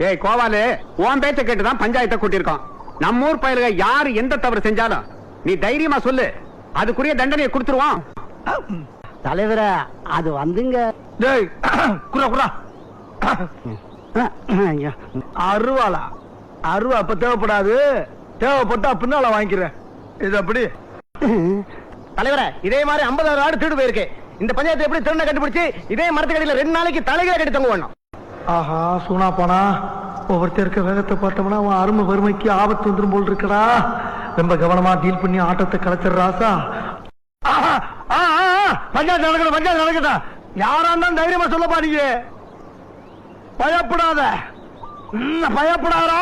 ஏய் கோவாலு, உன் பேச்ச கேட்டுதான் பஞ்சாயத்தை கூட்டியிருக்கோம். நம்ம ஊர் பயலுக யாரு எந்த தவறு செஞ்சாலும் நீ தைரியமா சொல்லு, அதுக்குரிய தண்டனையை கொடுத்துருவோம். தலைவர அது வந்துங்க. டேய் குறா குறா அருவாளா? அருவா அப்ப தேவைப்படாது, தேவைப்பட்டா பின்னால வாங்கிக்கிறேன். இது அப்படி தலைவர இதே மாதிரி 50,000 ஆடு திருடு போயிருக்கு. இந்த பஞ்சாயத்து எப்படி திருண்ண கண்டுபிடிச்சு இதே மரத்துக்கடியில 2 நாளைக்கு தலைகளை கட்டி தங்க வேணும். ஆஹா சூனா போனா ஒவ்வொருத்தர் இருக்க வேகத்தை பார்த்தோம்னா அவன் அருமை வறுமைக்கு ஆபத்து வந்துடும் போல் இருக்கடா. ரொம்ப கவனமா டீல் பண்ணி ஆட்டத்தை கலைச்சிடுறாசா. பஞ்சாயத்து நடக்கணும், பஞ்சாயத்து நடக்கட்டா. யாரா இருந்தாலும் தைரியமா சொல்ல பாருங்க, பயப்படாத. பயப்படாதா?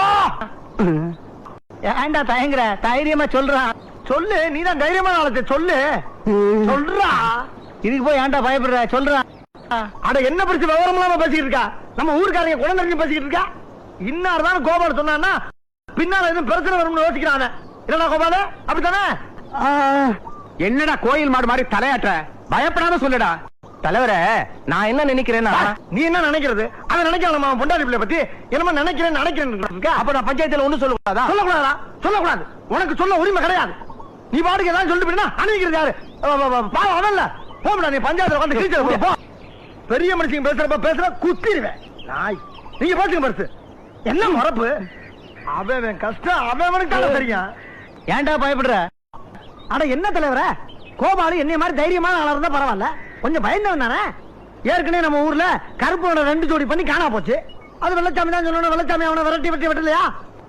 ஏண்டா தயங்குற? தைரியமா சொல்றான். சொல்லு, நீதான் தைரியமா நாளத்தை சொல்லு. சொல்றா. இதுக்கு போய் ஏண்டா பயப்படுற? சொல்றான். அட என்ன பிரச்சனை விவரம் இல்லாம பேசிக்கிட்டு இருக்கா? நம்ம ஊருக்காரங்க குழந்தை பேசிக்கிட்டு இருக்கா. இன்னார்தான் கோபால் சொன்னா பின்னால எதுவும் பிரச்சனை வரும்னு யோசிக்கிறான். என்னடா கோபால, அப்படித்தானே? என்னடா கோயில் மாடு மாதிரி தலையாட்ட? பயப்படாம சொல்லுடா. தலைவர நான் என்ன நினைக்கிறேன்னா, நீ என்ன நினைக்கிறது? அவன் நினைக்கலாம் நம்ம பொண்டாடி பிள்ளை பத்தி என்னமா நினைக்கிறேன் நினைக்கிறேன். அப்ப நான் பஞ்சாயத்துல ஒண்ணும் சொல்லக்கூடாதா? சொல்லக்கூடாதா? சொல்லக்கூடாது. உனக்கு சொல்ல உரிமை கிடையாது. நீ பாட்டுக்கு ஏதாவது சொல்லிட்டு போயினா அணிக்கிறது யாரு? பாவம் அவன்ல. போடா நீ பஞ்சாயத்துல வந்து கிழிச்சு போ. பெரிய மனுஷங்க பேசுறப்ப பேசுற குத்திடுவேன் நாய். நீங்க பேசுங்க பரிசு. என்ன மறப்பு? அவன் கஷ்டம் அவனுக்கு தெரியும். ஏன்டா பயப்படுற? அட என்ன தலைவர, கோபாலு என்னைய மாதிரி தைரியமான ஆளா இருந்தா பரவாயில்ல, கொஞ்சம் பயந்தவன் தானே. ஏற்கனவே நம்ம ஊர்ல கருப்போட 2 ஜோடி பண்ணி காணா போச்சு. அது வெள்ளச்சாமி தான் சொல்லணும். வெள்ளச்சாமி அவனை விரட்டி வெட்டி வெட்டலையா?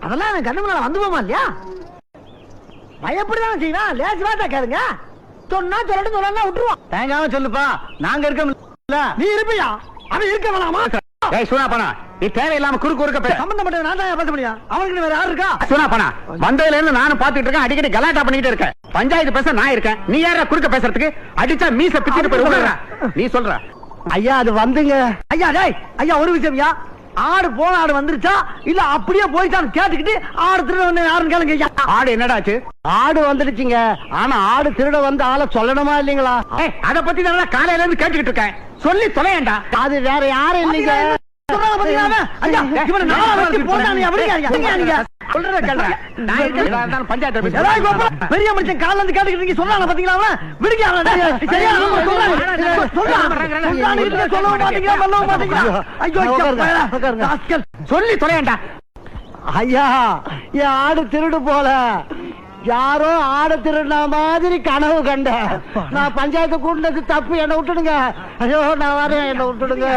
அதெல்லாம் எனக்கு கண்ணு முன்னால வந்து போமா இல்லையா? பயப்படிதான் செய்யணும். லேசு வாட்டா கேளுங்க. சொன்னா சொல்லட்டும், சொல்லலாம் விட்டுருவான். தயங்காம சொல்லுப்பா, நாங்க இருக்கோம். நீ இருப்பியா? அவன் இருக்க வேணாமா? ஏய் சுனா பண்ணா, நீ தேவையில்லாம குறுக்க பேச. சம்பந்தப்பட்ட நான் தான் பேச முடியும். அவனுக்கு வேற யாரு இருக்கா? சுனா பண்ணா, வந்ததுல இருந்து நானும் பாத்துட்டு இருக்கேன். அடிக்கடி கலாட்டா பண்ணிட்டு இருக்கேன். பஞ்சாயத்து பேச நான் இருக்கேன். நீ யாரா குறுக்க பேசுறதுக்கு? அடிச்சா மீச பிச்சிட்டு போய் நீ சொல்ற. ஐயா அது வந்துங்க. ஐயா டேய் ஐயா, ஒரு விஷயம். ஆடு போன ஆடு வந்துருச்சா இல்ல அப்படியே போயிட்டான்னு கேட்டுக்கிட்டு ஆடு திருட வந்து யாருன்னு கேளுங்க ஐயா. ஆடு என்னடாச்சு? ஆடு வந்துடுச்சுங்க. ஆனா ஆடு திருட வந்து ஆளை சொல்லணுமா இல்லீங்களா? அத பத்தி தான் காலையில இருந்து கேட்டுக்கிட்டு இருக்கேன். சொல்லி தொலையண்டா. அது வேற யாரும் இல்லைங்க. பெரிய மனுஷன் கால இருந்து கேட்டுக்கிட்டு சொல்றாங்க பாத்தீங்களா? சொல்லி தொலையண்டா. ஐயா என் ஆடு திருடு போல, யாரோ ஆடு திருடின மாதிரி கனவு கண்ட. நான் பஞ்சாயத்து கூட்டினது தப்பு, என்ன விட்டுடுங்க. ஐயோ நான் வரேன், என்ன விட்டுடுங்க.